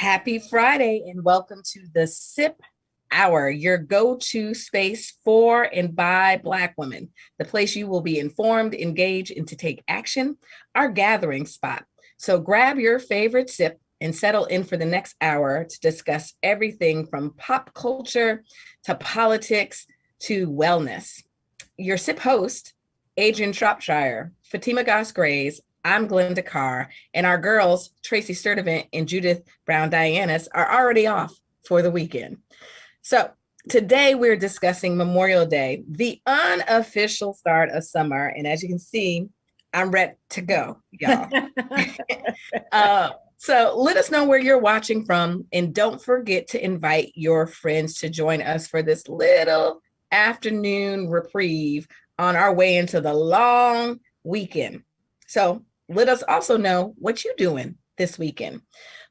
Happy Friday and welcome to the SIP Hour, your go-to space for and by Black women, the place you will be informed, engaged, and to take action, our gathering spot. So grab your favorite sip and settle in for the next hour to discuss everything from pop culture to politics to wellness. Your SIP host, Adrian Shropshire, Fatima Goss-Grays, I'm Glenda Carr, and our girls, Tracy Sturdivant and Judith Brown-Dianis, are already off for the weekend. So today we're discussing Memorial Day, the unofficial start of summer. And as you can see, I'm ready to go, y'all. So let us know where you're watching from, and don't forget to invite your friends to join us for this little afternoon reprieve on our way into the long weekend. So let us also know what you're doing this weekend.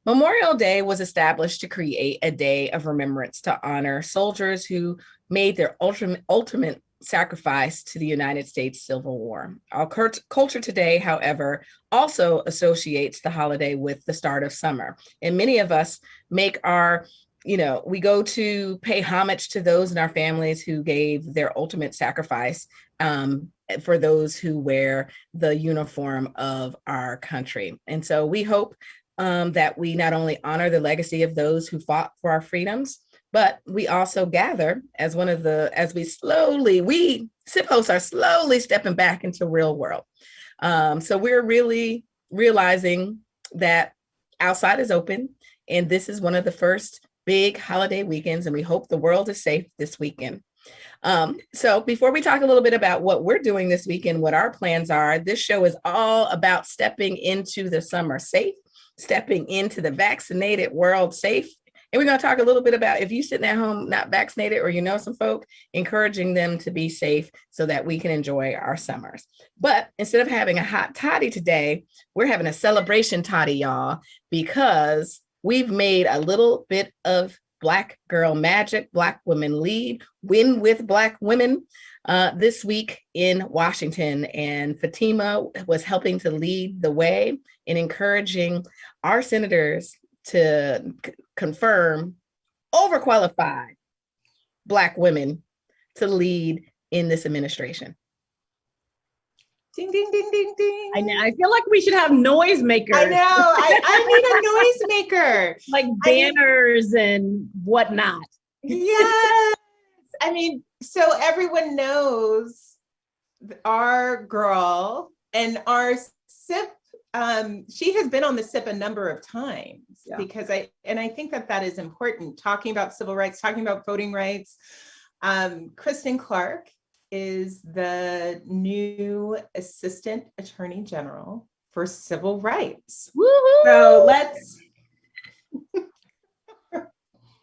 Memorial Day was established to create a day of remembrance to honor soldiers who made their ultimate sacrifice to the United States Civil War. Our culture today, however, also associates the holiday with the start of summer. And many of us make we go to pay homage to those in our families who gave their ultimate sacrifice for those who wear the uniform of our country. And so we hope that we not only honor the legacy of those who fought for our freedoms, but we also gather as we SIP hosts are slowly stepping back into real world. So we're really realizing that outside is open, and this is one of the first big holiday weekends, and we hope the world is safe this weekend. So before we talk a little bit about what we're doing this weekend, what our plans are, this show is all about stepping into the summer safe, stepping into the vaccinated world safe. And we're going to talk a little bit about if you're sitting at home not vaccinated, or you know some folk, encouraging them to be safe so that we can enjoy our summers. But instead of having a hot toddy today, we're having a celebration toddy, y'all, because we've made a little bit of Black girl magic. Black women lead, win with Black women this week in Washington. And Fatima was helping to lead the way in encouraging our senators to confirm overqualified Black women to lead in this administration. Ding, ding, ding, ding, ding. I feel like we should have noisemakers. I know. I need a noisemaker. Like banners and whatnot. Yes. So everyone knows our girl and our SIP. She has been on the SIP a number of times because I think that is important. Talking about civil rights, talking about voting rights. Kristen Clark is the new Assistant Attorney General for Civil Rights. Woo-hoo! So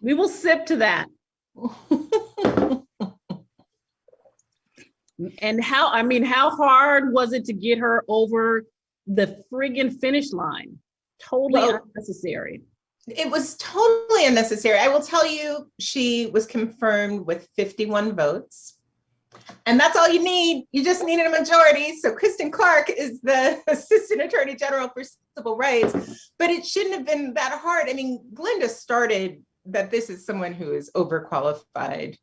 we will sip to that. And how hard was it to get her over the friggin' finish line? Totally unnecessary. It was totally unnecessary. I will tell you, she was confirmed with 51 votes. And that's all you need. You just needed a majority. So Kristen Clark is the Assistant Attorney General for Civil Rights, but it shouldn't have been that hard. Glenda started that this is someone who is overqualified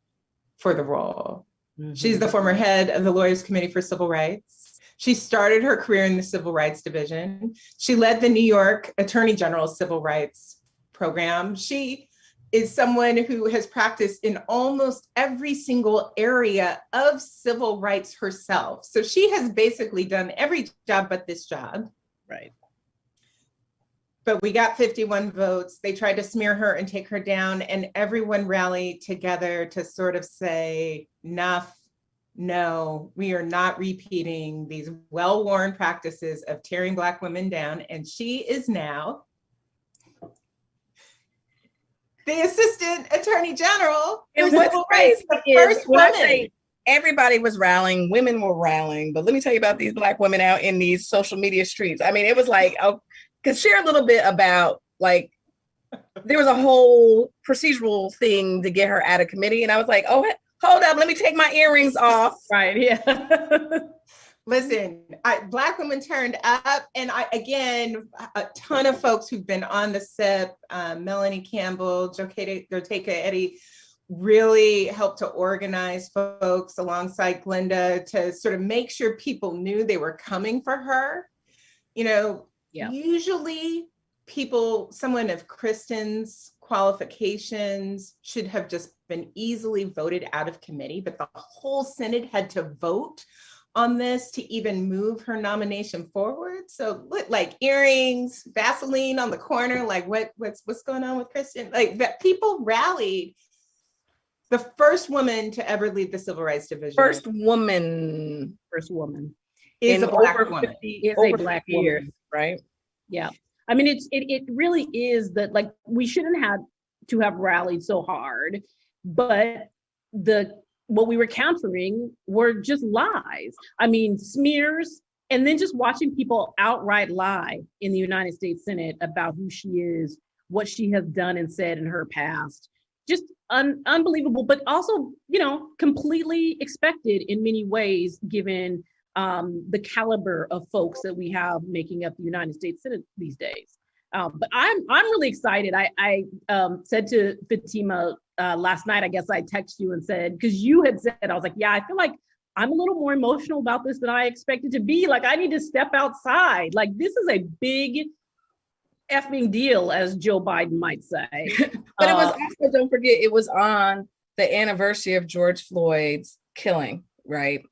for the role. Mm-hmm. She's the former head of the Lawyers Committee for Civil Rights. She started her career in the Civil Rights Division. She led the New York Attorney General's Civil Rights Program. She is someone who has practiced in almost every single area of civil rights herself. So she has basically done every job but this job. Right. But we got 51 votes. They tried to smear her and take her down, and everyone rallied together to sort of say, enough, no, we are not repeating these well-worn practices of tearing Black women down. And she is now the Assistant Attorney General for Civil Rights, the first woman. Everybody was rallying, women were rallying, but let me tell you about these Black women out in these social media streets. It was like, because share a little bit about, there was a whole procedural thing to get her out of committee, and I was like, oh, hold up, let me take my earrings off. Right, yeah. Listen, Black women turned up, and again, a ton of folks who've been on the SIP, Melanie Campbell, Joteka Eddie, really helped to organize folks alongside Glenda to sort of make sure people knew they were coming for her. You know, usually someone of Kristen's qualifications should have just been easily voted out of committee, but the whole Senate had to vote on this to even move her nomination forward. So like earrings, Vaseline on the corner, like what's going on with Kristen? Like that people rallied. The first woman to ever lead the Civil Rights Division. First woman. Is a Black woman. Is a Black years, woman. right? Yeah. I mean, it really is that, like, we shouldn't have to have rallied so hard, but what we were countering were just lies. I mean, smears, and then just watching people outright lie in the United States Senate about who she is, what she has done and said in her past. Just unbelievable, but also, completely expected in many ways, given the caliber of folks that we have making up the United States Senate these days. But I'm really excited. I said to Fatima last night, I guess I texted you and said, because you had said, I was like, yeah, I feel like I'm a little more emotional about this than I expected to be. Like, I need to step outside. Like, this is a big effing deal, as Joe Biden might say. But it was also, don't forget, it was on the anniversary of George Floyd's killing, right?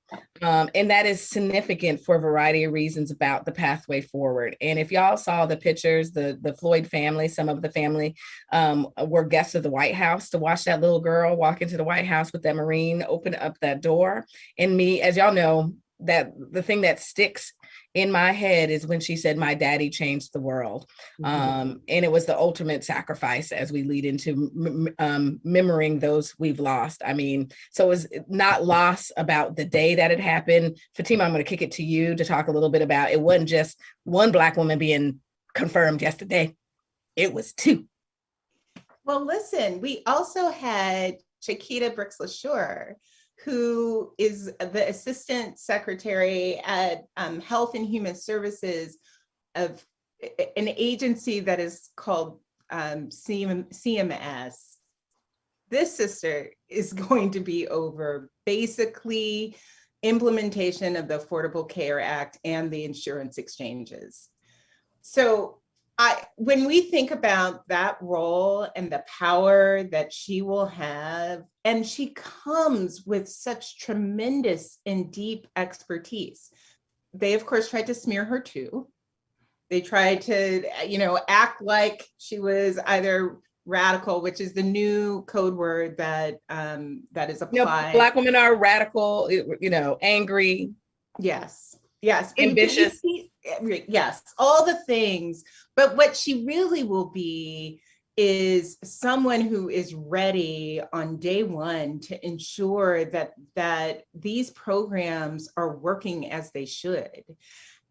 And that is significant for a variety of reasons about the pathway forward. And if y'all saw the pictures, the Floyd family, some of the family were guests of the White House to watch that little girl walk into the White House with that Marine open up that door. And me, as y'all know, that the thing that sticks in my head is when she said, "My daddy changed the world." And it was the ultimate sacrifice as we lead into memorizing those we've lost. I mean, so it was not loss about the day that it happened. Fatima, I'm going to kick it to you to talk a little bit about, it wasn't just one Black woman being confirmed yesterday. It was two. Well, listen, we also had Chiquita Brooks-LaSure, who is the Assistant Secretary at Health and Human Services of an agency that is called CMS. This sister is going to be over basically implementation of the Affordable Care Act and the insurance exchanges. So when we think about that role and the power that she will have, and she comes with such tremendous and deep expertise. They, of course, tried to smear her too. They tried to, act like she was either radical, which is the new code word that is applied. Black women are radical, angry. Yes. Ambitious. Yes, all the things. But what she really will be is someone who is ready on day one to ensure that these programs are working as they should.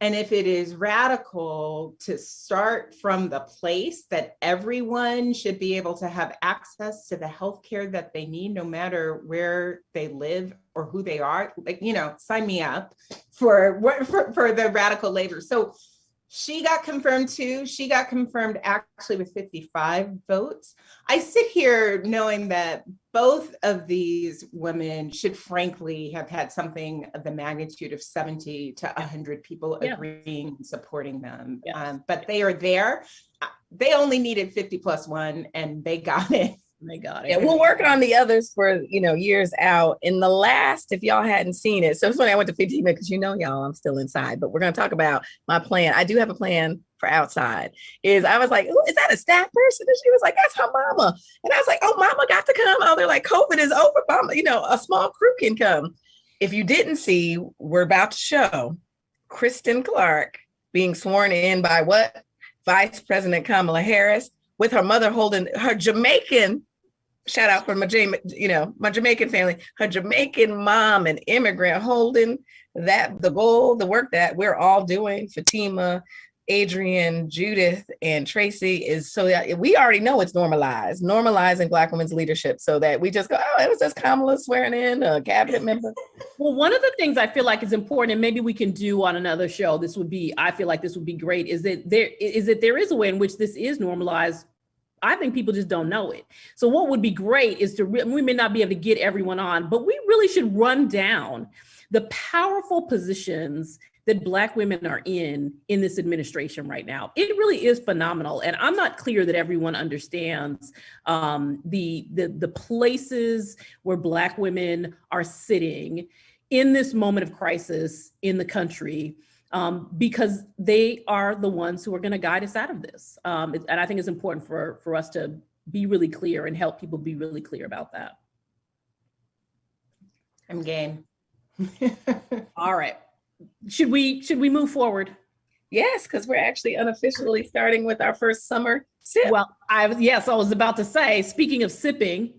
And if it is radical to start from the place that everyone should be able to have access to the healthcare that they need, no matter where they live or who they are, sign me up for the radical labor. So she got confirmed too. She got confirmed actually with 55 votes. I sit here knowing that both of these women should frankly have had something of the magnitude of 70 to 100 people agreeing and supporting them. Yes. But they are there. They only needed 50+1 and they got it. They got it. Yeah, we'll work on the others for years out. In the last, if y'all hadn't seen it, so it's funny I went to 15 because y'all, I'm still inside, but we're going to talk about my plan. I do have a plan for outside. I was like, is that a staff person? And she was like, that's her mama. And I was like, oh, mama got to come. Oh, they're like, COVID is over, mama. A small crew can come. If you didn't see, we're about to show Kristen Clark being sworn in by what? Vice President Kamala Harris, with her mother holding her Jamaican, shout out for my Jamaican family, her Jamaican mom, an immigrant, holding the goal, the work that we're all doing, Fatima, Adrian, Judith, and Tracy is so that we already know it's normalizing Black women's leadership so that we just go, oh, it was just Kamala swearing in a cabinet member. Well, one of the things I feel like is important, and maybe we can do on another show, I feel like this would be great, is that there is a way in which this is normalized. I think people just don't know it. So what would be great is we may not be able to get everyone on, but we really should run down the powerful positions that Black women are in this administration right now. It really is phenomenal. And I'm not clear that everyone understands the places where Black women are sitting in this moment of crisis in the country, because they are the ones who are gonna guide us out of this. And I think it's important for us to be really clear and help people be really clear about that. I'm game. All right. Should we move forward? Yes, because we're actually unofficially starting with our first summer sip. Well, I was about to say, speaking of sipping,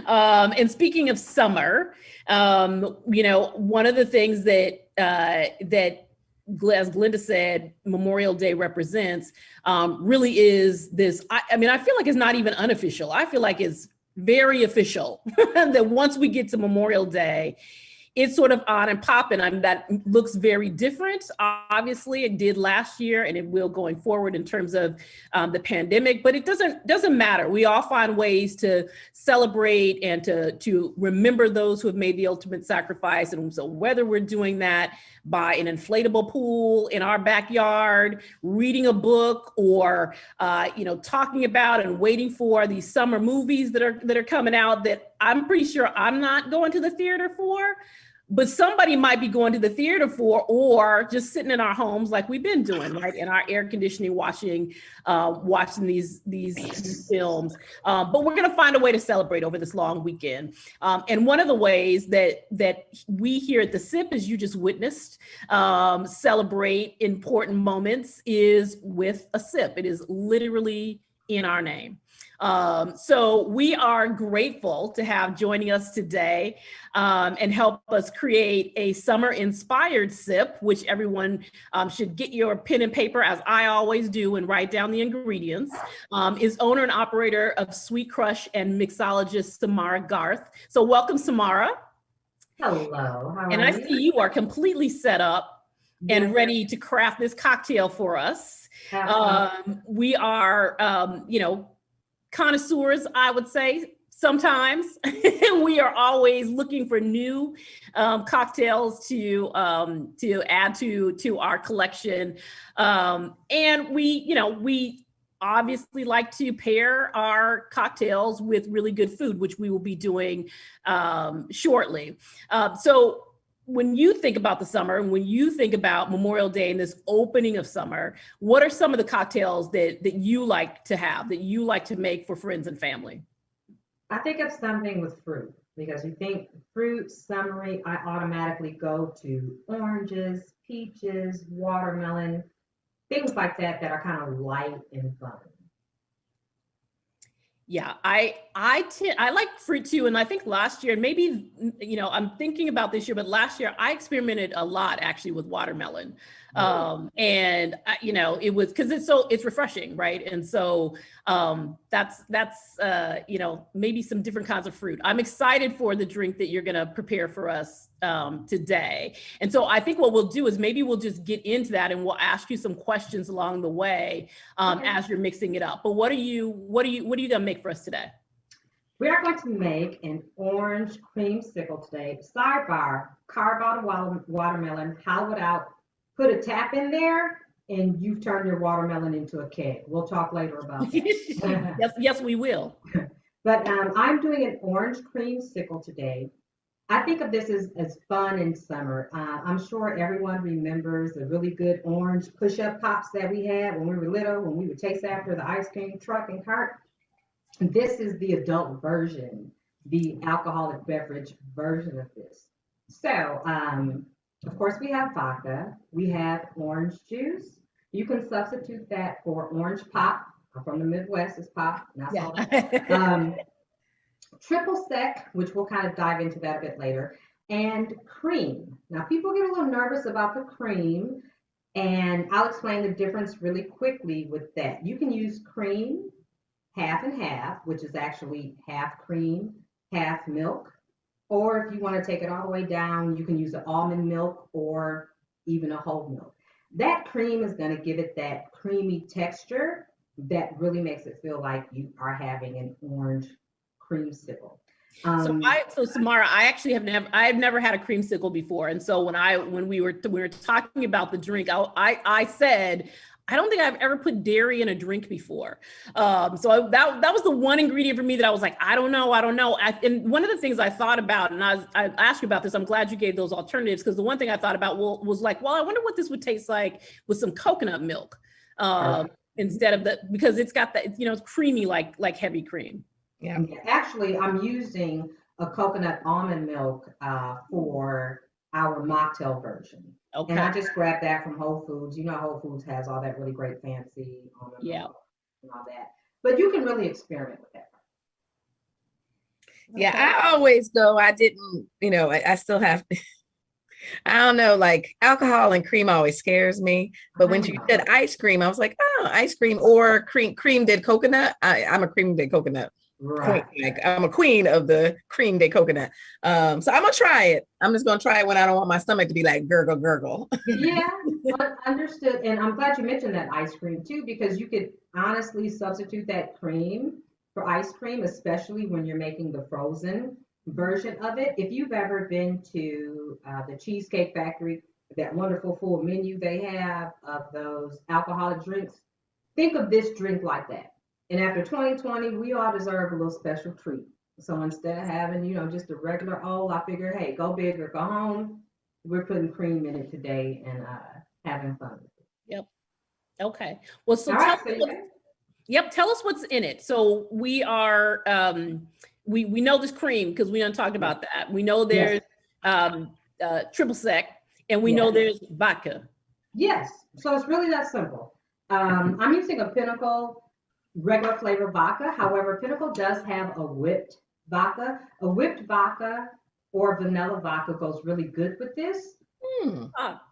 and speaking of summer, one of the things that as Glenda said, Memorial Day represents, really is this. I feel like it's not even unofficial. I feel like it's very official that once we get to Memorial Day, it's sort of on and popping. That looks very different. Obviously, it did last year, and it will going forward in terms of the pandemic. But it doesn't matter. We all find ways to celebrate and to remember those who have made the ultimate sacrifice. And so, whether we're doing that by an inflatable pool in our backyard, reading a book, or talking about and waiting for these summer movies that are coming out that I'm pretty sure I'm not going to the theater for, but somebody might be going to the theater for, or just sitting in our homes like we've been doing, right, in our air conditioning, watching these films. But we're going to find a way to celebrate over this long weekend. And one of the ways that we here at the SIP, as you just witnessed, celebrate important moments is with a sip. It is literally in our name. So we are grateful to have joining us today and help us create a summer-inspired sip, which everyone should get your pen and paper, as I always do, and write down the ingredients, is owner and operator of Sweet Crush and mixologist Samara Garth. So welcome, Samara. Hello. How and are I you? see you are completely set up and ready to craft this cocktail for us. We are, connoisseurs, I would say, sometimes. We are always looking for new cocktails to add to our collection. And we obviously like to pair our cocktails with really good food, which we will be doing shortly. So when you think about the summer, and when you think about Memorial Day and this opening of summer, what are some of the cocktails that you like to have, that you like to make for friends and family? I think of something with fruit, because you think fruit, summery, I automatically go to oranges, peaches, watermelon, things like that are kind of light and fun. Yeah, I like fruit too, and I think last year, maybe I'm thinking about this year, but last year I experimented a lot actually with watermelon, and it was because it's refreshing, right? And so that's maybe some different kinds of fruit. I'm excited for the drink that you're gonna prepare for us today, and so I think what we'll do is maybe we'll just get into that, and we'll ask you some questions along the way as you're mixing it up. But what are you gonna make for us today? We are going to make an orange creamsicle today. Sidebar: carve out a watermelon, hollow it out, put a tap in there, and you've turned your watermelon into a cake. We'll talk later about that. Yes, we will. But I'm doing an orange creamsicle today. I think of this as fun in summer. I'm sure everyone remembers the really good orange push-up pops that we had when we were little, when we would chase after the ice cream truck and cart. This is the adult version, the alcoholic beverage version of this. So, of course, we have vodka, we have orange juice. You can substitute that for orange pop. I'm from the Midwest, it's pop, not salt. Triple sec, which we'll kind of dive into that a bit later, and cream. Now, people get a little nervous about the cream. And I'll explain the difference really quickly with that. You can use cream half and half, which is actually half cream, half milk. Or if you want to take it all the way down, you can use the almond milk or even a whole milk. That cream is going to give it that creamy texture that really makes it feel like you are having an orange creamsicle. So Samara, I've never had a creamsicle before. And so when we were talking about the drink, I said, I don't think I've ever put dairy in a drink before. That was the one ingredient for me that I was like, I don't know. And one of the things I thought about, and I asked you about this, I'm glad you gave those alternatives, because the one thing I thought about was like, well, I wonder what this would taste like with some coconut milk instead of because it's got that, it's creamy like heavy cream. Yeah. Actually, I'm using a coconut almond milk for our mocktail version. Okay. And I just grabbed that from Whole Foods. Whole Foods has all that really great fancy almond milk and all that. But you can really experiment with that. Yeah, I always go, I didn't, I still have, I don't know, like alcohol and cream always scares me. But when you said ice cream, I was like, oh, ice cream or cream did coconut. I'm a cream did coconut. Right. Like I'm a queen of the cream de coconut. So I'm gonna try it. I'm just gonna try it when I don't want my stomach to be like gurgle gurgle. Yeah, understood. And I'm glad you mentioned that ice cream too, because you could honestly substitute that cream for ice cream, especially when you're making the frozen version of it. If you've ever been to the Cheesecake Factory, that wonderful full menu they have of those alcoholic drinks, think of this drink like that. And after 2020, we all deserve a little special treat. So instead of having, just a regular I figure, hey, go big or go home. We're putting cream in it today and having fun with it. Yep. Okay. Well, so tell us what's in it. So we are, we know this cream because we done talked about that. We know there's triple sec and we know there's vodka. Yes. So it's really that simple. I'm using a Pinnacle regular flavor vodka. However, Pinnacle does have a whipped vodka. A whipped vodka or vanilla vodka goes really good with this.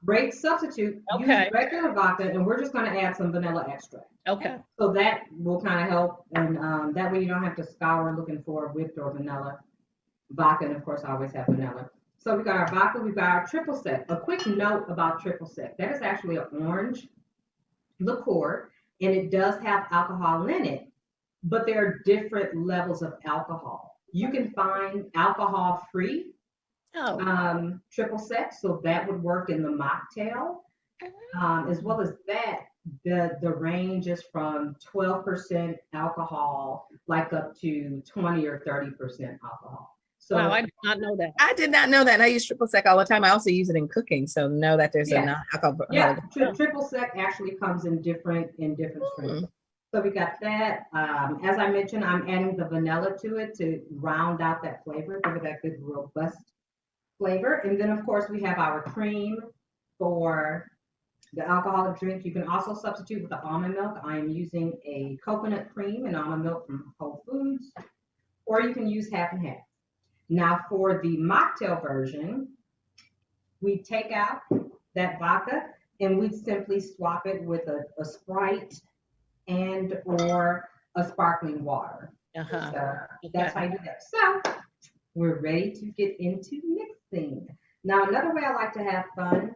Great substitute. Okay. Use regular vodka, and we're just going to add some vanilla extract. Okay. So that will kind of help, and that way you don't have to scour looking for whipped or vanilla vodka. And of course, I always have vanilla. So we got our vodka. We got our triple sec. A quick note about triple sec. That is actually an orange liqueur. And it does have alcohol in it, but there are different levels of alcohol. You can find alcohol-free triple sec, so that would work in the mocktail. As well as that, the range is from 12% alcohol, like up to 20 or 30% alcohol. So wow, I did not know that. I did not know that. And I use triple sec all the time. I also use it in cooking. So know that there's a non-alcohol. Yeah, triple sec actually comes in different strengths. So we got that. As I mentioned, I'm adding the vanilla to it to round out that flavor, give it that good robust flavor. And then of course we have our cream for the alcoholic drink. You can also substitute with the almond milk. I am using a coconut cream and almond milk from Whole Foods, or you can use half and half. Now for the mocktail version, we take out that vodka and we simply swap it with a Sprite and or a sparkling water. So that's how you do that. So we're ready to get into mixing. Now another way I like to have fun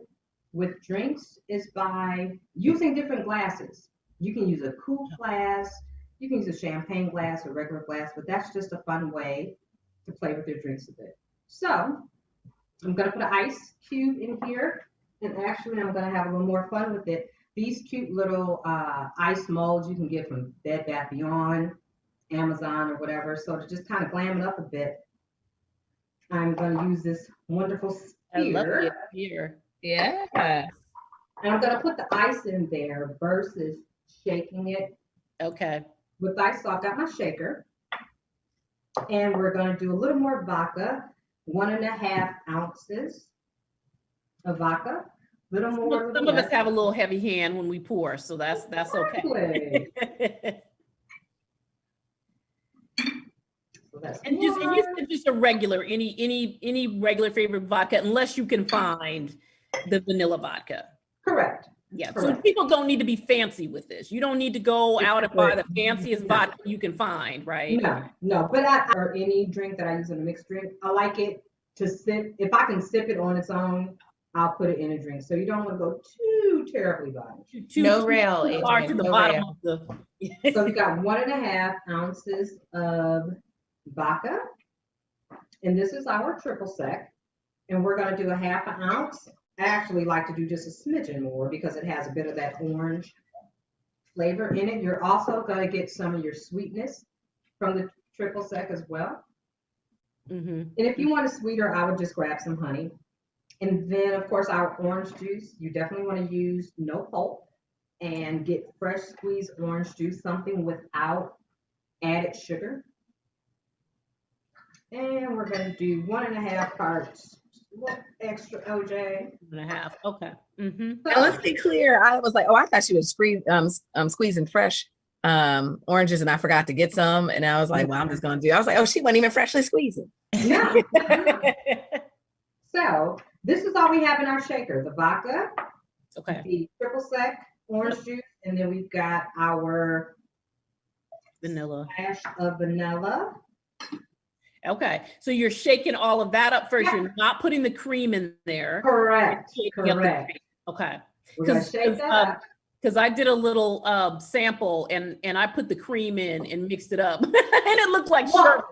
with drinks is by using different glasses. You can use a cool glass, you can use a champagne glass, a regular glass, but that's just a fun way to play with your drinks a bit. So I'm gonna put an ice cube in here, and actually I'm gonna have a little more fun with it. These cute little ice molds you can get from Bed Bath Beyond, Amazon or whatever. So to just kind of glam it up a bit, I'm gonna use this wonderful sphere. I love the sphere. Yeah. And I'm gonna put the ice in there versus shaking it. Okay. With ice, so I've got my shaker. And we're going to do a little more vodka, 1.5 ounces of vodka. Little more. Some of us have a little heavy hand when we pour, so that's okay. So that's and you said just a regular, any regular favorite vodka, unless you can find the vanilla vodka. Correct. Yeah, so Correct. people don't need to be fancy with this. You don't need to go out and buy the fanciest vodka you can find, right? No, but or any drink that I use in a mixed drink, I like it to sip. If I can sip it on its own, I'll put it in a drink. So you don't want to go too terribly by it. No rail, Too far to Adrian, the no bottom rail. of the. So we got 1.5 ounces of vodka, and this is our triple sec, and we're going to do a 1/2 ounce. I actually like to do just a smidgen more because it has a bit of that orange flavor in it. You're also going to get some of your sweetness from the triple sec as well. And if you want it sweeter, I would just grab some honey. And then, of course, our orange juice. You definitely want to use no pulp and get fresh squeezed orange juice, something without added sugar. And we're going to do 1.5 parts extra OJ. 1.5. Okay. And let's be clear. I was like, oh, I thought she was squeezing fresh oranges, and I forgot to get some. And I was like, well, I'm just gonna do. I was like, oh, she wasn't even freshly squeezing. No. So this is all we have in our shaker: the vodka, Okay. the triple sec, orange juice, and then we've got our Vanilla. dash of vanilla. Okay. So you're shaking all of that up first. Yeah. You're not putting the cream in there. Correct. You're shaking up the Correct. cream. Okay. We're gonna shake that up. Because I did a little sample and I put the cream in and mixed it up, and it looked like sugar.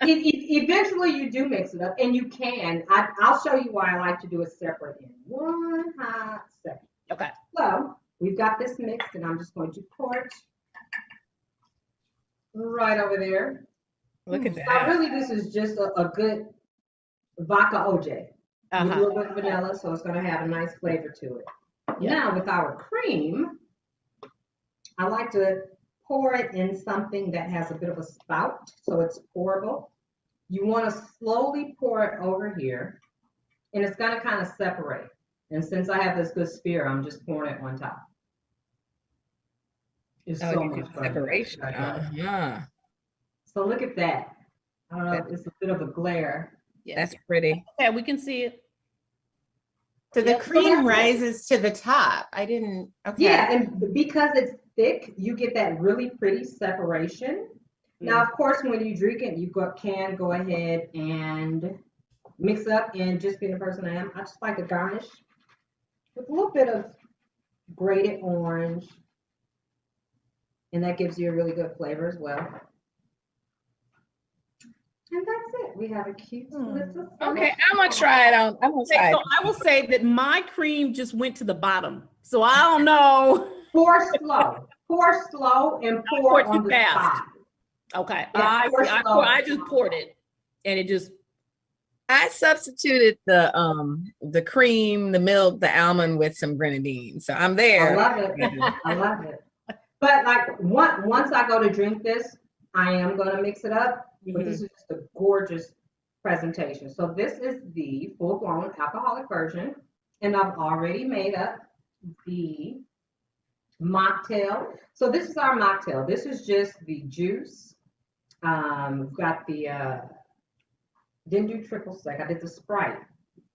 Eventually, you do mix it up, and you can. I'll show you why I like to do it separate in 1 hot second. Okay. So we've got this mixed, and I'm just going to pour it right over there. Look at So that. really, this is just a good vodka OJ with a little bit of vanilla, so it's going to have a nice flavor to it. Yeah. Now, with our cream, I like to pour it in something that has a bit of a spout, so it's pourable. You want to slowly pour it over here, and it's going to kind of separate. And since I have this good spear, I'm just pouring it on top. It's so much fun. Separation. So look at that. I don't know if it's a bit of a glare. Yeah. That's pretty. Yeah, we can see it. So the Yep. cream rises to the top. I didn't, okay. Yeah, and because it's thick, you get that really pretty separation. Now, of course, when you drink it, you can go ahead and mix up, and just being the person I am, I just like to garnish with a little bit of grated orange, and that gives you a really good flavor as well. And that's it. We have a cute little. Okay, I'm gonna try it on. I'm gonna try it. So I will say that my cream just went to the bottom. So I don't know. Pour slow, and pour on too the fast. side. Okay. Yeah, pour slow. I just poured it and it just. I substituted the cream, the milk, the almond with some grenadine. So I'm there. I love it. I love it. But like once I go to drink this, I am going to mix it up. But this is just a gorgeous presentation. So this is the full-blown alcoholic version, and I've already made up the mocktail. So this is our mocktail. This is just the juice. We've got the didn't do triple sec. I did the Sprite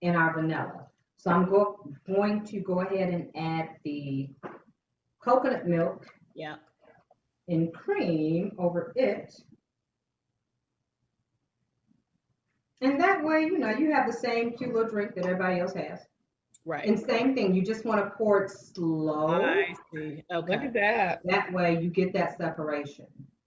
and our vanilla. So I'm going to go ahead and add the coconut milk. Yeah. And cream over it. And that way, you know, you have the same cute little drink that everybody else has. Right. And same thing, you just want to pour it slow. I see. Okay. Look at that. That way you get that separation.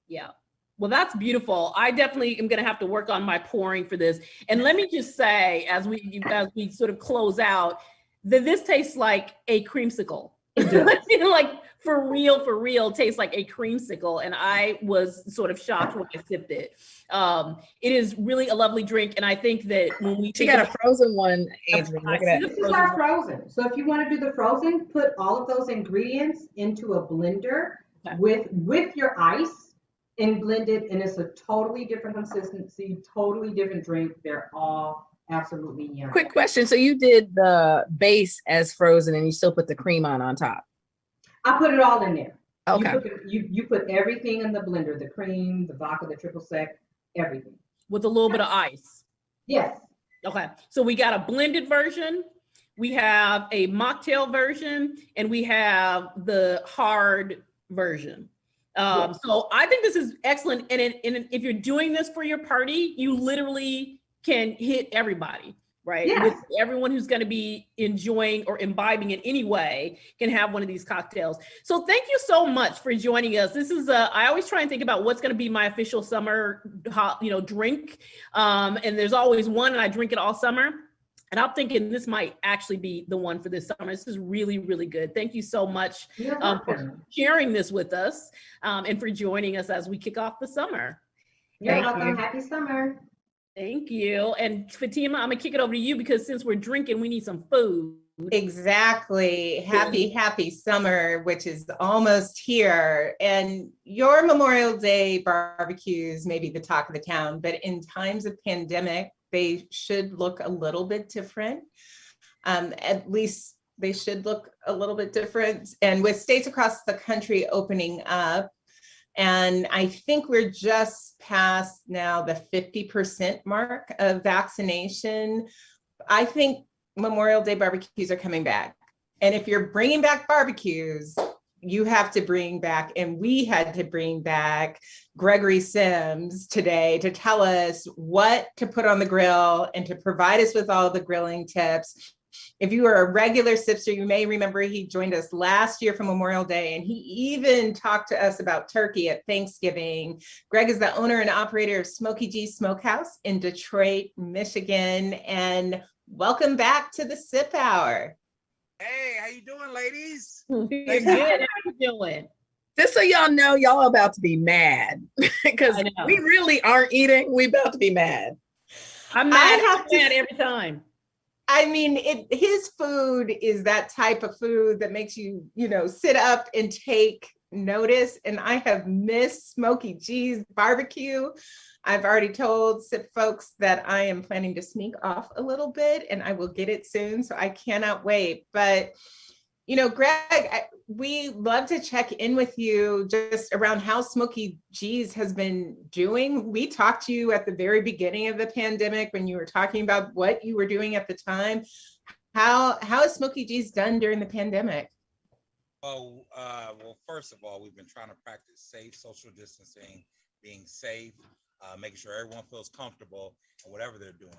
Yeah. Well, that's beautiful. I definitely am going to have to work on my pouring for this. And let me just say, as we sort of close out, that this tastes like a creamsicle. Like for real, tastes like a creamsicle. And I was sort of shocked when I sipped it. It is really a lovely drink. And I think that when we She got a frozen one, Adrian. Look at that. This is our frozen. So if you want to do the frozen, put all of those ingredients into a blender with your ice and blend it. And it's a totally different consistency, totally different drink. They're all absolutely yummy. Quick question. So you did the base as frozen and you still put the cream on top? I put it all in there. Okay. You put everything in the blender, the cream, the vodka, the triple sec, everything. with a little bit of ice. Yes. Okay, so we got a blended version, we have a mocktail version, and we have the hard version. So I think this is excellent. And if you're doing this for your party, you literally can hit everybody, right? Yes. With everyone who's going to be enjoying or imbibing in any way can have one of these cocktails. So thank you so much for joining us. This is I always try and think about what's going to be my official summer drink. And there's always one, and I drink it all summer. And I'm thinking this might actually be the one for this summer. This is really, really good. Thank you so much for sharing this with us and for joining us as we kick off the summer. You're welcome. Happy summer. Thank you. And Fatima, I'm gonna kick it over to you because since we're drinking, we need some food. Exactly. Happy summer, which is almost here. And your Memorial Day barbecues may be the talk of the town, but in times of pandemic, they should look a little bit different. At least they should look a little bit different. And with states across the country opening up, and I think we're just past now the 50% mark of vaccination, I think Memorial Day barbecues are coming back. And if you're bringing back barbecues, you have to bring back, and we had to bring back Gregory Sims today to tell us what to put on the grill and to provide us with all the grilling tips. If you are a regular Sipster, you may remember he joined us last year for Memorial Day, and he even talked to us about turkey at Thanksgiving. Greg is the owner and operator of Smokey Smokehouse in Detroit, Michigan. And welcome back to the Sip Hour. Hey, how you doing, ladies? Good. How you doing? Just so y'all know, y'all about to be mad because we really aren't eating. We about to be mad. I'm mad every time. I mean, his food is that type of food that makes you, sit up and take notice. And I have missed Smokey G's barbecue. I've already told Sip folks that I am planning to sneak off a little bit, and I will get it soon. So I cannot wait. But, Greg, we love to check in with you just around how Smokey G's has been doing. We talked to you at the very beginning of the pandemic when you were talking about what you were doing at the time. How has Smokey G's done during the pandemic? Well, first of all, we've been trying to practice safe social distancing, being safe, making sure everyone feels comfortable in whatever they're doing.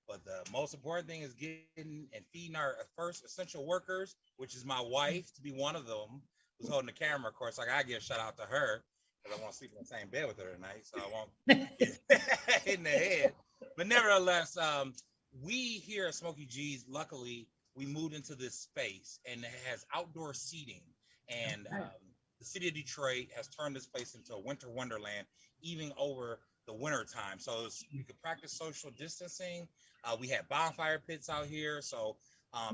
But the most important thing is getting and feeding our first essential workers, which is my wife, to be one of them, who's holding the camera. Of course, I gotta give a shout out to her because I want to sleep in the same bed with her tonight, so I won't get hit in the head. But nevertheless, we here at Smokey G's, luckily, we moved into this space and it has outdoor seating. And the city of Detroit has turned this place into a winter wonderland, even over the winter time. So you could practice social distancing. We had bonfire pits out here, so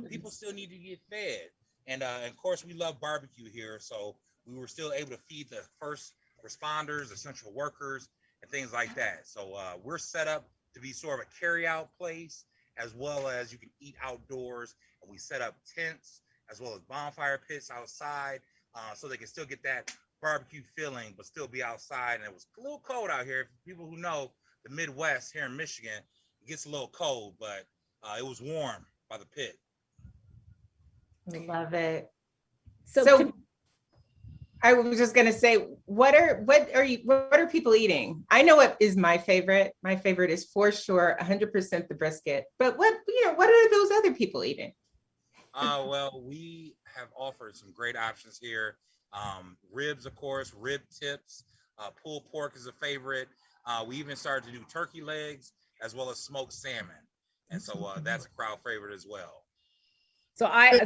people still need to get fed. And of course, we love barbecue here, so we were still able to feed the first responders, essential workers, and things like that. So we're set up to be sort of a carry-out place, as well as you can eat outdoors. And we set up tents, as well as bonfire pits outside, so they can still get that barbecue feeling, but still be outside. And it was a little cold out here. For people who know the Midwest here in Michigan, it gets a little cold, but it was warm by the pit. Love it. So I was just gonna say, what are people eating? I know what is my favorite. My favorite is for sure 100% the brisket. But what are those other people eating? Well, we have offered some great options here. Ribs, of course, rib tips, pulled pork is a favorite. We even started to do turkey legs as well as smoked salmon. And so that's a crowd favorite as well. So I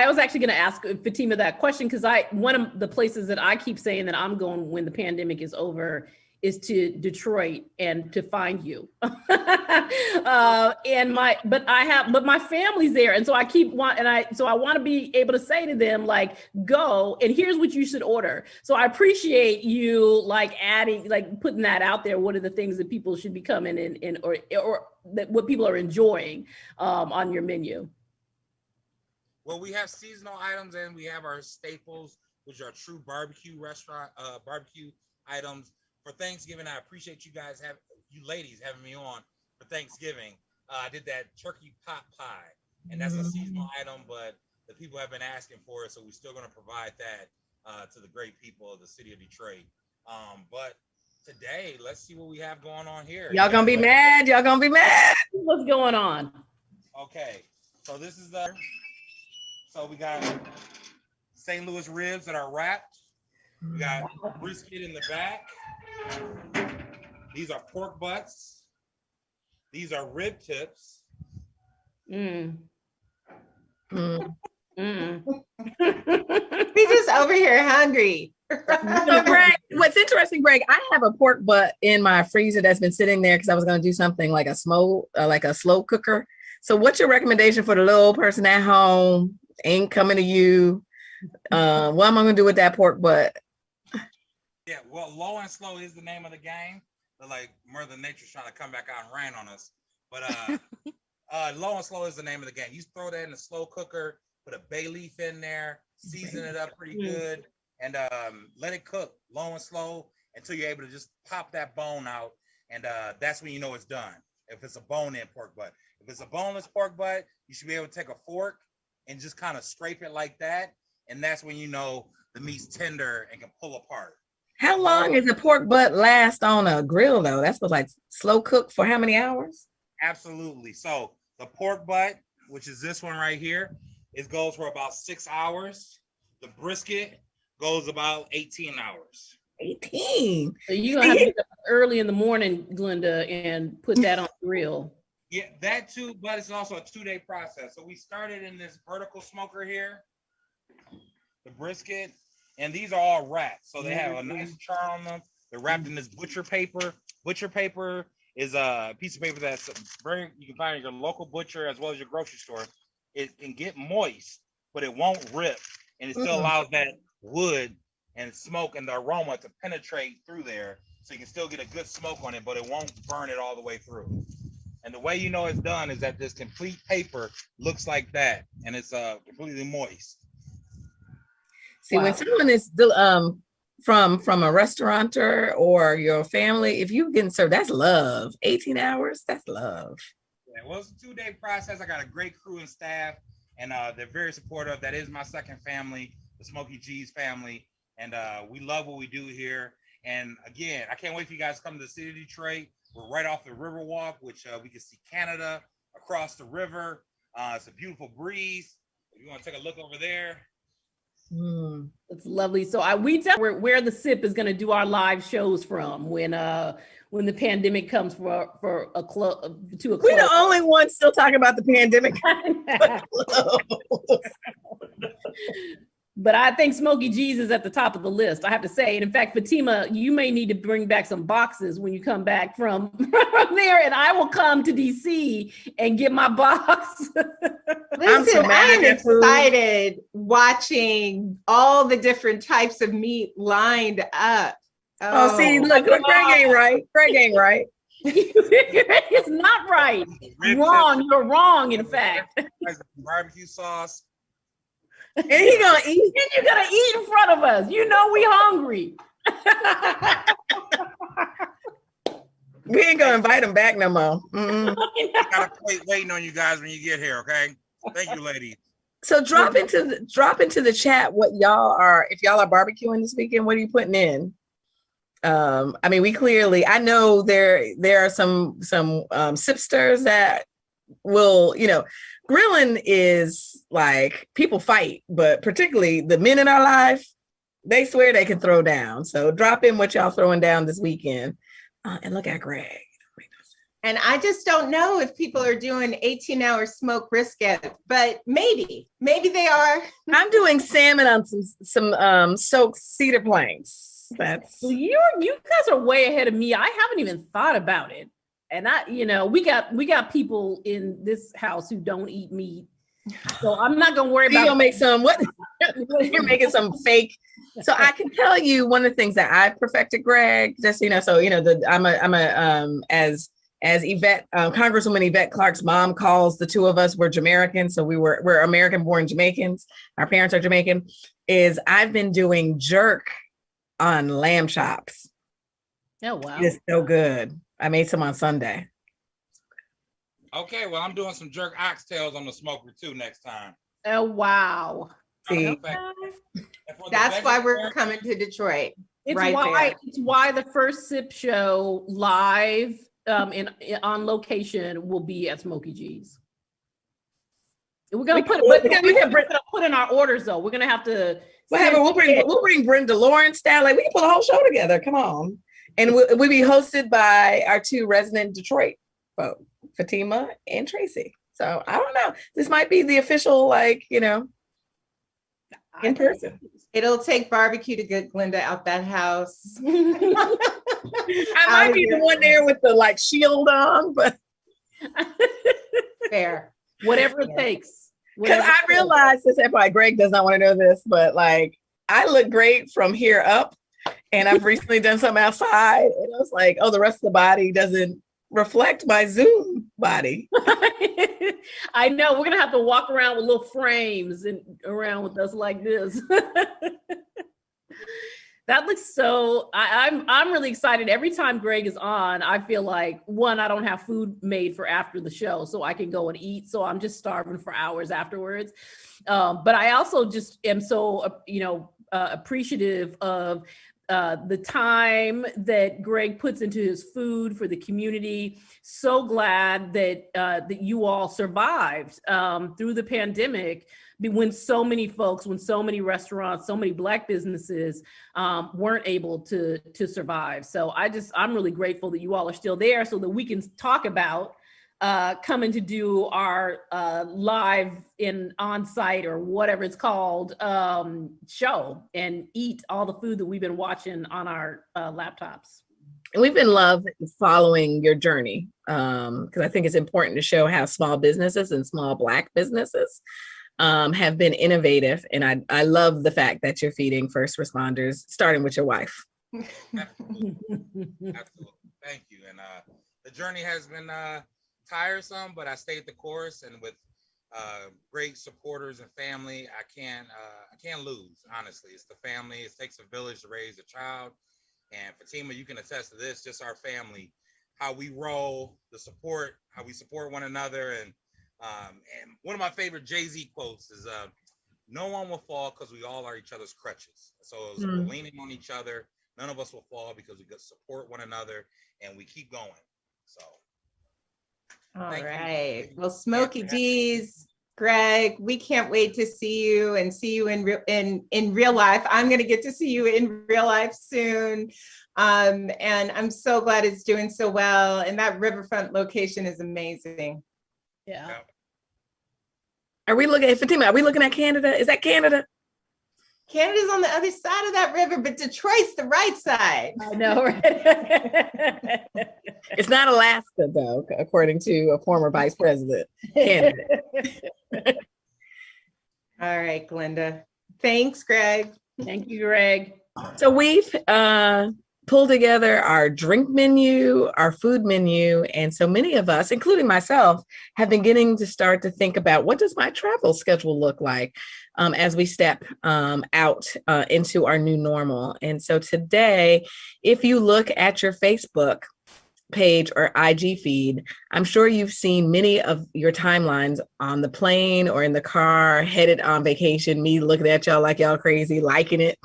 was actually going to ask Fatima that question because one of the places that I keep saying that I'm going when the pandemic is over is to Detroit and to find you. But my family's there, and so I want to be able to say to them, like, go and here's what you should order. So I appreciate you putting that out there. What are the things that people should be coming in or that what people are enjoying on your menu? Well, we have seasonal items and we have our staples, which are true barbecue restaurant barbecue items. For Thanksgiving, I appreciate you ladies having me on for Thanksgiving. I did that turkey pot pie, and that's a seasonal item, but the people have been asking for it, so we're still going to provide that to the great people of the city of Detroit. But today, let's see what we have going on here. Y'all gonna be mad. Y'all gonna be mad. What's going on? Okay, so this is so we got St. Louis ribs that are wrapped. We got brisket in the back. These are pork butts. These are rib tips. Mm. Mm. Mm. We just over here hungry. So Greg, what's interesting, Greg, I have a pork butt in my freezer that's been sitting there because I was going to do something like a slow cooker. So what's your recommendation for the little person at home? Ain't coming to you. What am I going to do with that pork butt? Yeah, well, low and slow is the name of the game. But like Mother Nature's trying to come back out and rain on us. But low and slow is the name of the game. You throw that in the slow cooker, put a bay leaf in there, season it up pretty good, and let it cook low and slow until you're able to just pop that bone out, and that's when you know it's done. If it's a bone-in pork butt. If it's a boneless pork butt, you should be able to take a fork and just kind of scrape it like that, and that's when you know the meat's tender and can pull apart. How long is a pork butt last on a grill though? That's what, like slow cook for how many hours? Absolutely. So the pork butt, which is this one right here, it goes for about 6 hours. The brisket goes about 18 hours. 18. So you're gonna have to get up early in the morning, Glenda, and put that on the grill. Yeah, that too, but it's also a 2-day process. So we started in this vertical smoker here, the brisket, and these are all wrapped. So they have a nice char on them. They're wrapped in this butcher paper. Butcher paper is a piece of paper that's you can find at your local butcher as well as your grocery store. It can get moist, but it won't rip, and it still allows that wood and smoke and the aroma to penetrate through there, so you can still get a good smoke on it, but it won't burn it all the way through. And the way you know it's done is that this complete paper looks like that, and it's completely moist. See, when someone is from a restaurateur or your family, if you getting served, that's love. 18 hours, that's love. Yeah, well, it's a 2-day process. I got a great crew and staff, and they're very supportive. That is my second family, the Smokey G's family, and we love what we do here. And again, I can't wait for you guys to come to the city of Detroit. We're right off the Riverwalk, which we can see Canada across the river. It's a beautiful breeze. If you want to take a look over there. It's lovely. So we tell where the SIP is going to do our live shows from when the pandemic comes to a close. We're the only ones still talking about the pandemic. But I think Smokey G's is at the top of the list, I have to say. And in fact, Fatima, you may need to bring back some boxes when you come back from there, and I will come to DC and get my box. Listen, I am excited watching all the different types of meat lined up. Oh, see, look, Greg ain't right. Greg ain't right. It's not right. Wrong. You're wrong, in fact. Barbecue sauce. And he gonna eat. And you're gonna eat in front of us. You know we hungry. We ain't gonna invite him back no more. I got a plate waiting on you guys when you get here. Okay. Thank you, ladies. So drop into the chat what y'all are, if y'all are barbecuing this weekend. What are you putting in? I mean, I know there are some sipsters that will, grilling is like people fight, but particularly the men in our life, they swear they can throw down. So drop in what y'all throwing down this weekend. And look at Greg. And I just don't know if people are doing 18-hour smoked brisket, but maybe they are. I'm doing salmon on some soaked cedar planks. You guys are way ahead of me. I haven't even thought about it. And we got people in this house who don't eat meat. So I'm not gonna worry about You're gonna make some what you're making some fake. So I can tell you one of the things that I perfected, Greg, just as Yvette, Congresswoman Yvette Clarke's mom calls the two of us, we're Jamaicans. So we're American born Jamaicans. Our parents are Jamaican. I've been doing jerk on lamb chops. Oh wow. It's so good. I made some on Sunday. Okay, well, I'm doing some jerk oxtails on the smoker too next time. Oh, wow. See, That's why we're coming to Detroit. It's right why there. it's why the first sip show live on location will be at Smokey G's. We're gonna put in our orders though. We're gonna have to. We'll bring Brenda Lawrence down. Like we can put a whole show together. Come on, and we'll be hosted by our two resident Detroit folk, Fatima and Tracy. So I don't know. This might be the official, like, in person. It'll take barbecue to get Glenda out that house. I might be the one there with the like shield on, but fair. Whatever it takes. Because I realized this, FYI, Greg does not want to know this, but like I look great from here up, and I've recently done something outside, and I was like, oh, the rest of the body doesn't reflect my Zoom body. I know we're gonna have to walk around with little frames and around with us like this. That looks so. I'm really excited. Every time Greg is on, I feel like, one, I don't have food made for after the show, so I can go and eat. So I'm just starving for hours afterwards. But I also just am so appreciative of the time that Greg puts into his food for the community. So glad that you all survived through the pandemic, when so many restaurants, so many Black businesses weren't able to survive. So I'm really grateful that you all are still there so that we can talk about coming to do our live on-site or whatever it's called show and eat all the food that we've been watching on our laptops. And we've been following your journey because I think it's important to show how small businesses and small Black businesses have been innovative. And I love the fact that you're feeding first responders, starting with your wife. Absolutely. Thank you. And the journey has been tiresome, but I stayed the course, and with great supporters and family, I can't lose. Honestly, it's the family. It takes a village to raise a child, and Fatima, you can attest to this. Just our family, how we roll, the support, how we support one another, and one of my favorite Jay-Z quotes is, "No one will fall because we all are each other's crutches." So we're leaning on each other. None of us will fall because we support one another, and we keep going. So. All right. Well, Smokey D's, Greg, we can't wait to see you and see you in real life. I'm going to get to see you in real life soon. And I'm so glad it's doing so well. And that riverfront location is amazing. Yeah. Are we looking at Fatima? Are we looking at Canada? Is that Canada? Canada's on the other side of that river, but Detroit's the right side. I know, right? It's not Alaska, though, according to a former vice president. Canada. All right, Glenda. Thanks, Greg. Thank you, Greg. So we've pulled together our drink menu, our food menu, and so many of us, including myself, have been getting to start to think about what does my travel schedule look like as we step out into our new normal. And so today, if you look at your Facebook page or IG feed, I'm sure you've seen many of your timelines on the plane or in the car, headed on vacation, me looking at y'all like y'all crazy, liking it,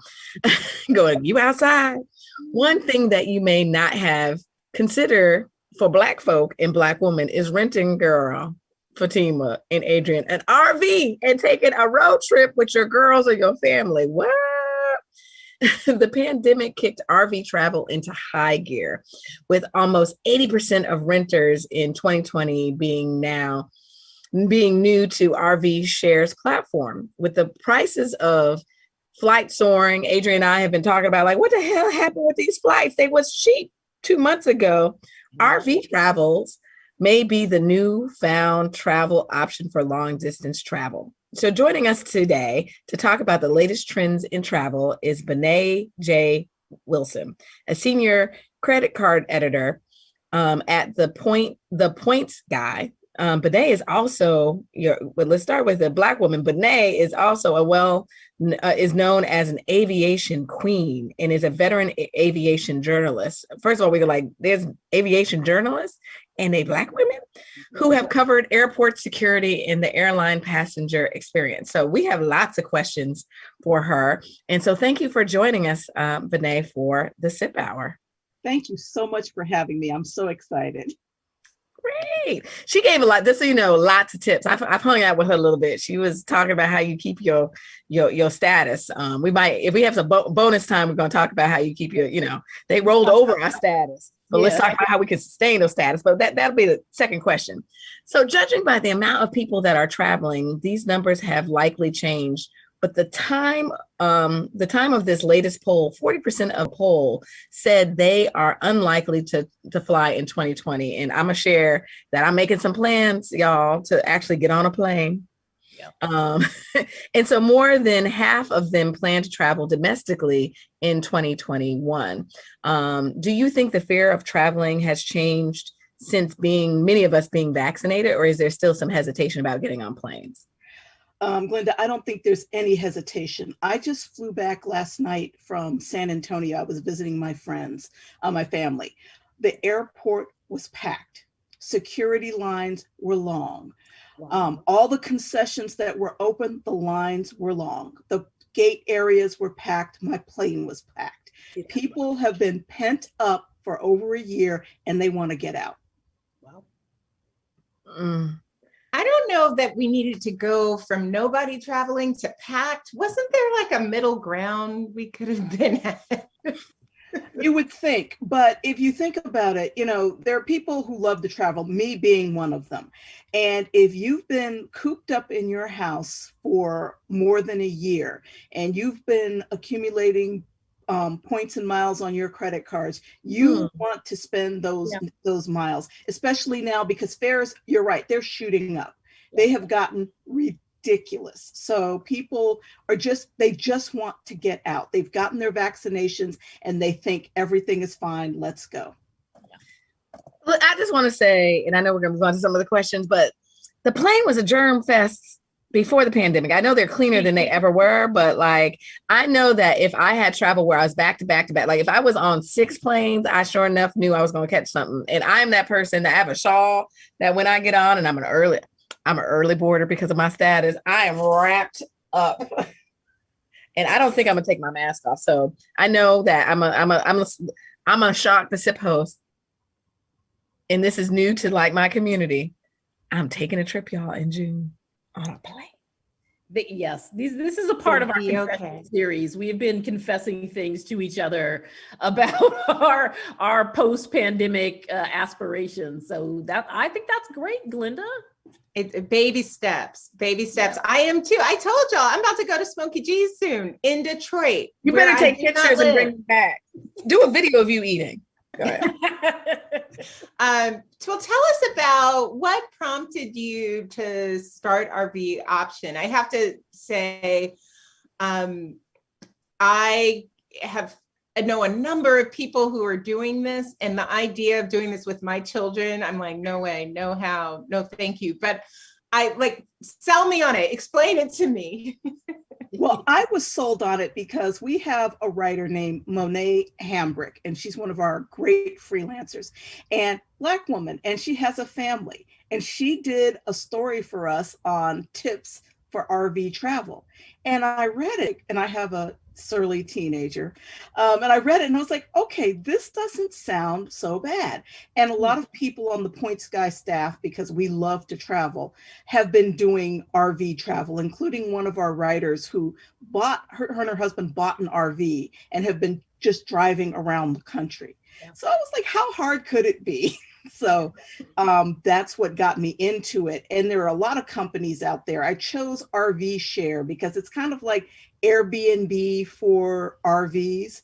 going, you outside. One thing that you may not have considered for Black folk and Black women is renting, girl, Fatima and Adrian, an RV and taking a road trip with your girls or your family. What? The pandemic kicked RV travel into high gear, with almost 80% of renters in 2020 being new to RV Share's platform. With the prices of flight soaring, Adrian and I have been talking about, like, what the hell happened with these flights? They was cheap 2 months ago. RV travels may be the newfound travel option for long distance travel. So joining us today to talk about the latest trends in travel is Benét J. Wilson, a senior credit card editor at The Points Guy. Benét is also let's start with a Black woman. Benét is also is known as an aviation queen and is a veteran aviation journalist. First of all, we go like, there's aviation journalists and a Black women who have covered airport security and the airline passenger experience. So we have lots of questions for her. And so thank you for joining us, Benét, for the SIP Hour. Thank you so much for having me. I'm so excited. Great. She gave a lot, just so you know, lots of tips. I've hung out with her a little bit. She was talking about how you keep your status. We might, if we have some bonus time, we're going to talk about how you keep your, they rolled over our status. But let's talk about how we can sustain those status. But that'll be the second question. So judging by the amount of people that are traveling, these numbers have likely changed. But the time of this latest poll, 40% of poll said they are unlikely to fly in 2020. And I'm gonna share that I'm making some plans, y'all, to actually get on a plane. Yeah. And so more than half of them plan to travel domestically in 2021. Do you think the fear of traveling has changed since many of us being vaccinated, or is there still some hesitation about getting on planes? Glenda, I don't think there's any hesitation. I just flew back last night from San Antonio. I was visiting my friends, my family. The airport was packed. Security lines were long. Wow. All the concessions that were open, the lines were long. The gate areas were packed. My plane was packed. Yeah. People have been pent up for over a year and they want to get out. Wow. I don't know that we needed to go from nobody traveling to packed. Wasn't there like a middle ground we could have been at? You would think, but if you think about it, there are people who love to travel, me being one of them. And if you've been cooped up in your house for more than a year and you've been accumulating points and miles on your credit cards, you want to spend those miles, especially now because fares, you're right, they're shooting up. They have gotten ridiculous. So people they just want to get out. They've gotten their vaccinations and they think everything is fine. Let's go. Look, I just want to say, and I know we're going to move on to some of the questions, but the plane was a germ fest before the pandemic. I know they're cleaner than they ever were, but I know that if I had travel where I was back to back to back, if I was on 6 planes, I sure enough knew I was going to catch something. And I'm that person that I have a shawl that when I get on, and I'm an early boarder because of my status, I am wrapped up. And I don't think I'm gonna take my mask off. So I know that I'm gonna shock the SIP host. And this is new to my community. I'm taking a trip, y'all, in June on a plane. Yes, this is a part of our confession series. We have been confessing things to each other about our post-pandemic aspirations. So I think that's great, Glenda. Baby steps. Yeah. I am too. I told y'all I'm about to go to Smokey G's soon in Detroit. You better take pictures and bring them back. Do a video of you eating. Go ahead. Well, tell us about what prompted you to start RV Option. I have to say, I know a number of people who are doing this, and the idea of doing this with my children, I'm like, no way, no how, no thank you. But sell me on it. Explain it to me. Well, I was sold on it because we have a writer named Monet Hambrick, and she's one of our great freelancers, and Black woman, and she has a family. And she did a story for us on tips for RV travel. And I read it, and I have a surly teenager. And I read it and I was like, okay, this doesn't sound so bad. And a lot of people on the Point Sky staff, because we love to travel, have been doing RV travel, including one of our writers who her and her husband bought an RV and have been just driving around the country. Yeah. So I was like, how hard could it be? So that's what got me into it. And there are a lot of companies out there. I chose RV Share because it's kind of like Airbnb for RVs,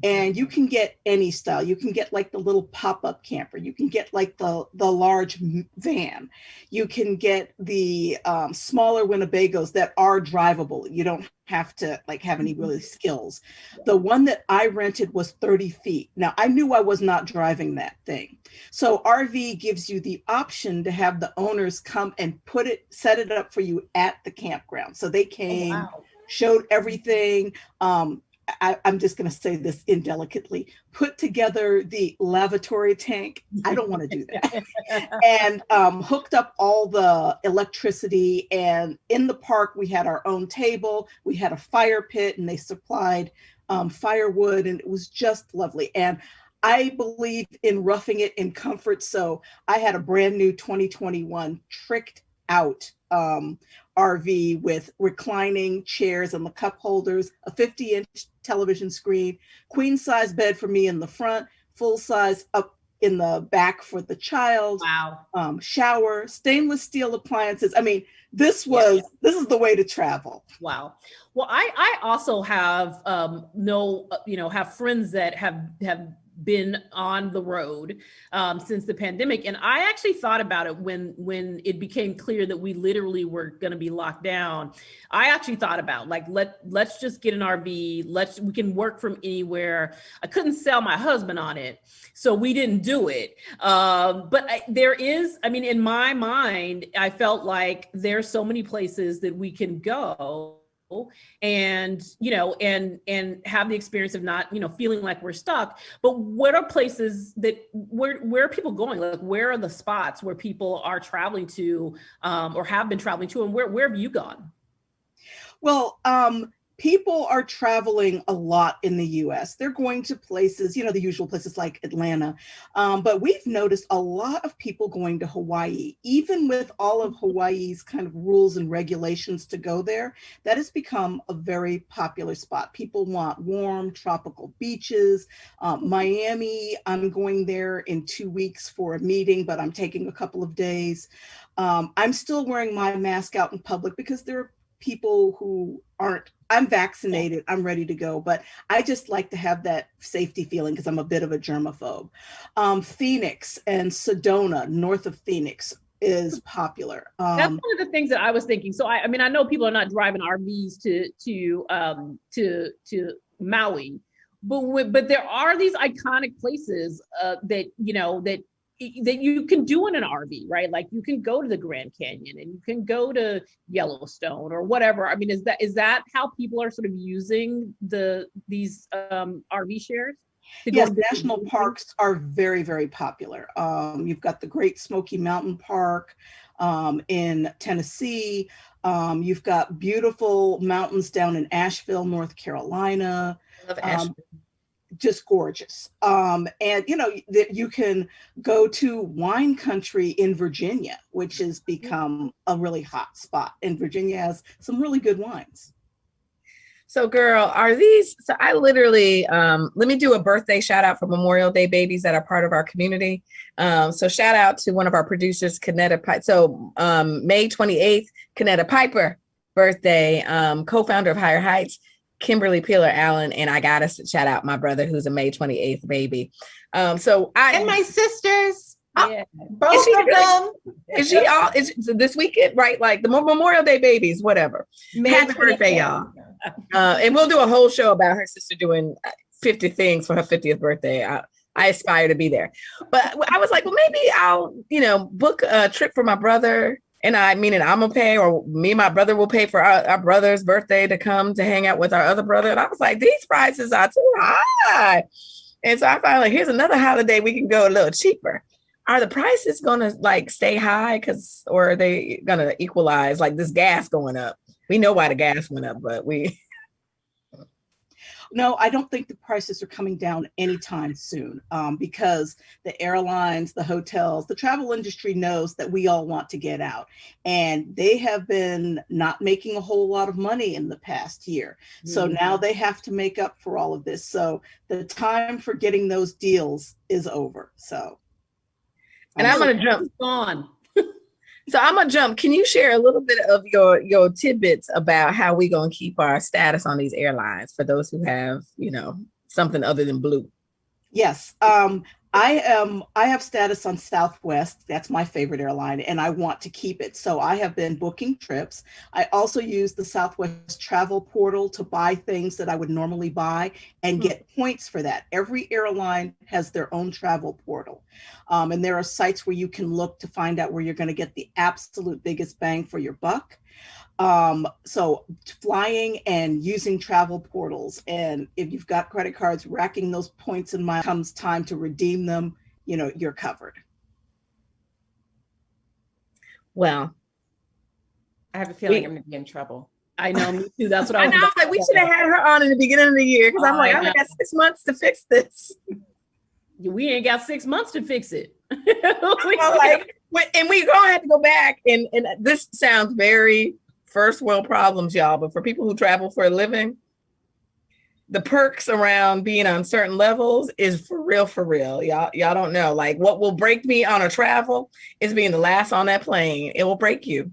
and you can get any style. You can get the little pop-up camper. You can get the large van. You can get the smaller Winnebagos that are drivable. You don't have to have any really skills. The one that I rented was 30 feet. Now I knew I was not driving that thing. So RV gives you the option to have the owners come and set it up for you at the campground. So they came, showed everything. I'm just going to say this indelicately, put together the lavatory tank. I don't want to do that. And hooked up all the electricity. And in the park, we had our own table. We had a fire pit, and they supplied firewood, and it was just lovely. And I believe in roughing it in comfort. So I had a brand new 2021 tricked out RV with reclining chairs and the cup holders, a 50-inch television screen, queen size bed for me in the front, full size up in the back for the child. Wow. Shower, stainless steel appliances. I mean, this is the way to travel. Wow. Well, I also have have friends that have been on the road since the pandemic. And I actually thought about it when it became clear that we literally were going to be locked down. I actually thought about like, let's just get an RV. We can work from anywhere. I couldn't sell my husband on it, so we didn't do it. In my mind, I felt like there's so many places that we can go and have the experience of not feeling like we're stuck. But what are places that where are people going? Like, where are the spots where people are traveling to or have been traveling to, and where have you gone? Well, people are traveling a lot in the US. They're going to places, the usual places like Atlanta. But we've noticed a lot of people going to Hawaii, even with all of Hawaii's kind of rules and regulations to go there. That has become a very popular spot. People want warm tropical beaches. Miami, I'm going there in 2 weeks for a meeting, but I'm taking a couple of days. I'm still wearing my mask out in public because there are people who aren't. I'm vaccinated, I'm ready to go, but I just like to have that safety feeling because I'm a bit of a germaphobe. Phoenix and Sedona, north of Phoenix, is popular. That's one of the things that I was thinking. So I know people are not driving RVs to Maui, but there are these iconic places that you can do in an RV, right? Like you can go to the Grand Canyon and you can go to Yellowstone or whatever. I mean, is that how people are sort of using these RV shares? Yes, national parks are very, very popular. You've got the Great Smoky Mountain Park in Tennessee. You've got beautiful mountains down in Asheville, North Carolina. I love Asheville. Just gorgeous. And that you can go to wine country in Virginia, which has become a really hot spot. And Virginia has some really good wines. So girl, so I literally, let me do a birthday shout out for Memorial Day babies that are part of our community. So shout out to one of our producers, Kanetta Piper. So May 28th, Kanetta Piper birthday, co-founder of Higher Heights. Kimberly Peeler Allen, and I gotta shout out my brother who's a May 28th baby. And my sisters, both of them. Is this weekend, right? Like the Memorial Day babies, whatever. Happy birthday, y'all. And we'll do a whole show about her sister doing 50 things for her 50th birthday. I aspire to be there. But I was like, well, maybe I'll, book a trip for my brother. And I'm gonna pay, or me and my brother will pay for our brother's birthday to come to hang out with our other brother. And I was like, these prices are too high. And so I found like, here's another holiday we can go a little cheaper. Are the prices gonna like stay high or are they gonna equalize, like this gas going up? We know why the gas went up, but No, I don't think the prices are coming down anytime soon because the airlines, the hotels, the travel industry knows that we all want to get out, and they have been not making a whole lot of money in the past year. So now they have to make up for all of this. So the time for getting those deals is over. So, and I'm going to jump on. So I'm gonna jump. Can you share a little bit of your tidbits about how we gonna keep our status on these airlines for those who have, something other than blue? Yes. I have status on Southwest. That's my favorite airline, and I want to keep it. So I have been booking trips. I also use the Southwest travel portal to buy things that I would normally buy and get points for that. Every airline has their own travel portal. And there are sites where you can look to find out where you're going to get the absolute biggest bang for your buck. So flying and using travel portals, and if you've got credit cards, racking those points in miles, comes time to redeem them, you're covered. Well, I have a feeling I'm going to be in trouble. I know, me too. That's what I I was know. Like, we should have had her on in the beginning of the year, because I'm like, I got 6 months to fix this. We ain't got 6 months to fix it. And we gonna have to go back. And this sounds very first world problems, y'all. But for people who travel for a living, the perks around being on certain levels is for real, for real. Y'all don't know. Like, what will break me on a travel is being the last on that plane. It will break you.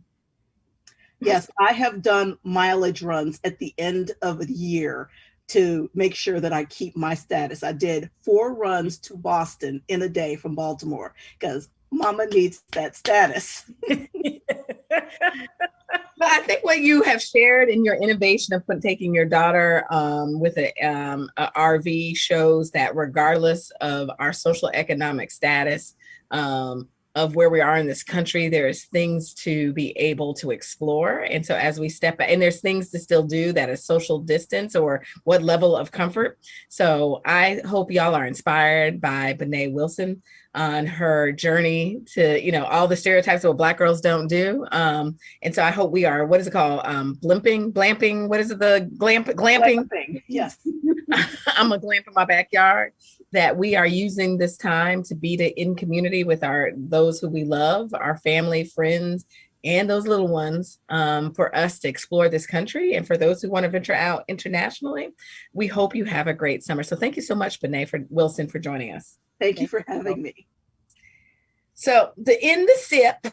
Yes, I have done mileage runs at the end of the year to make sure that I keep my status. I did 4 runs to Boston in a day from Baltimore because mama needs that status. But I think what you have shared in your innovation of taking your daughter with a RV shows that regardless of our social economic status, of where we are in this country, there's things to be able to explore. And so as we step back, and there's things to still do that is social distance or what level of comfort. So I hope y'all are inspired by Benét Wilson on her journey to, all the stereotypes of what Black girls don't do. And so I hope we are, what is it called? Glamping, what is it? The glamping? Yes. I'm a glamp in my backyard. That we are using this time to be in community with those who we love, our family, friends, and those little ones, for us to explore this country. And for those who want to venture out internationally, we hope you have a great summer. So thank you so much, Benét Wilson, for joining us. Thank you for having me. So in the sip,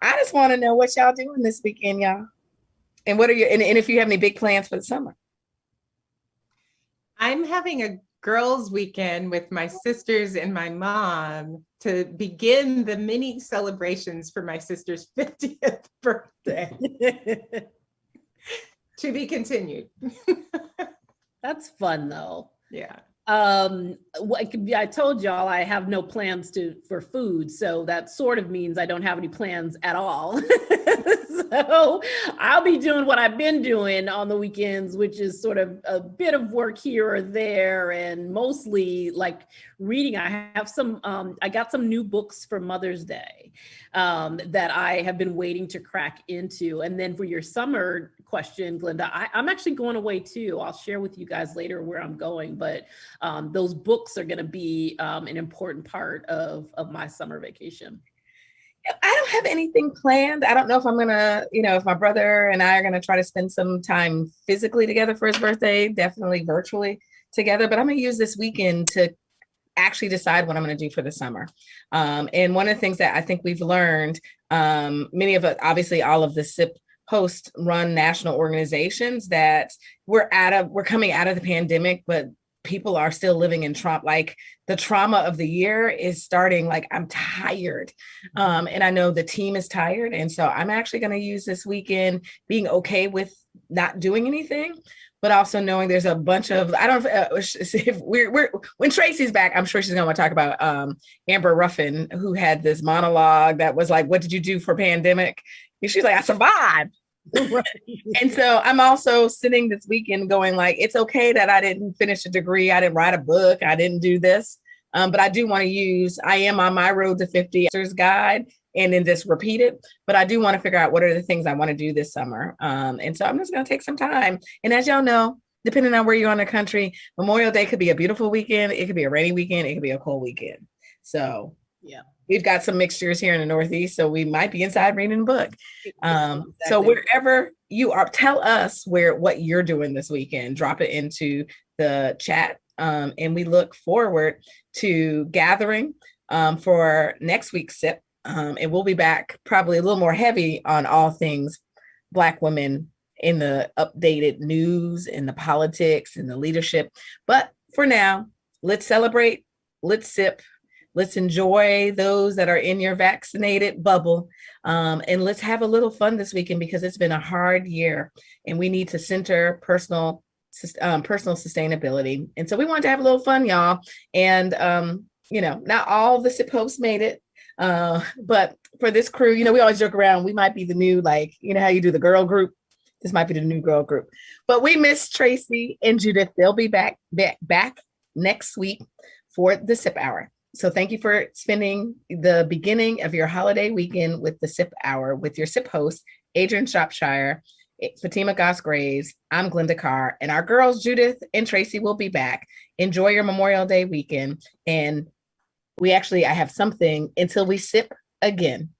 I just want to know what y'all doing this weekend, y'all. And what are and if you have any big plans for the summer? I'm having a girls' weekend with my sisters and my mom to begin the mini celebrations for my sister's 50th birthday. To be continued. That's fun though. Yeah. I told y'all I have no plans for food, so that sort of means I don't have any plans at all. So I'll be doing what I've been doing on the weekends, which is sort of a bit of work here or there, and mostly like reading. I got some new books for Mother's Day that I have been waiting to crack into. And then for your summer question, Glenda, I'm actually going away too. I'll share with you guys later where I'm going, but those books are going to be an important part of my summer vacation. I don't have anything planned. I don't know if I'm going to, if my brother and I are going to try to spend some time physically together for his birthday, definitely virtually together, but I'm going to use this weekend to actually decide what I'm going to do for the summer. And one of the things that I think we've learned, many of us, obviously all of the SIP host run national organizations, that we're coming out of the pandemic, but people are still living in trauma. Like the trauma of the year is starting. Like I'm tired. And I know the team is tired. And so I'm actually going to use this weekend being okay with not doing anything, but also knowing there's a bunch of, I don't know if when Tracy's back, I'm sure she's going to want to talk about Amber Ruffin, who had this monologue that was like, what did you do for pandemic? And she's like, I survived. And so I'm also sitting this weekend going like, it's okay that I didn't finish a degree. I didn't write a book. I didn't do this. But I do want to I am on my road to 50 answers guide and then just repeat it. But I do want to figure out what are the things I want to do this summer. And so I'm just going to take some time. And as y'all know, depending on where you're in the country, Memorial Day could be a beautiful weekend. It could be a rainy weekend. It could be a cold weekend. So yeah. We've got some mixtures here in the Northeast, so we might be inside reading a book. Exactly. So wherever you are, tell us what you're doing this weekend. Drop it into the chat, and we look forward to gathering for next week's SIP. And we'll be back probably a little more heavy on all things Black women in the updated news and the politics and the leadership. But for now, let's celebrate, let's SIP. Let's enjoy those that are in your vaccinated bubble. And let's have a little fun this weekend because it's been a hard year and we need to center personal sustainability. And so we wanted to have a little fun, y'all. And, not all the SIP hosts made it. But for this crew, you know, we always joke around. We might be the new, like, you know how you do the girl group. This might be the new girl group. But we miss Tracy and Judith. They'll be back next week for the Sip Hour. So thank you for spending the beginning of your holiday weekend with the Sip Hour with your Sip host, Adrian Shropshire, Fatima Goss Graves. I'm Glenda Carr, and our girls, Judith and Tracy, will be back. Enjoy your Memorial Day weekend. And I have something until we sip again.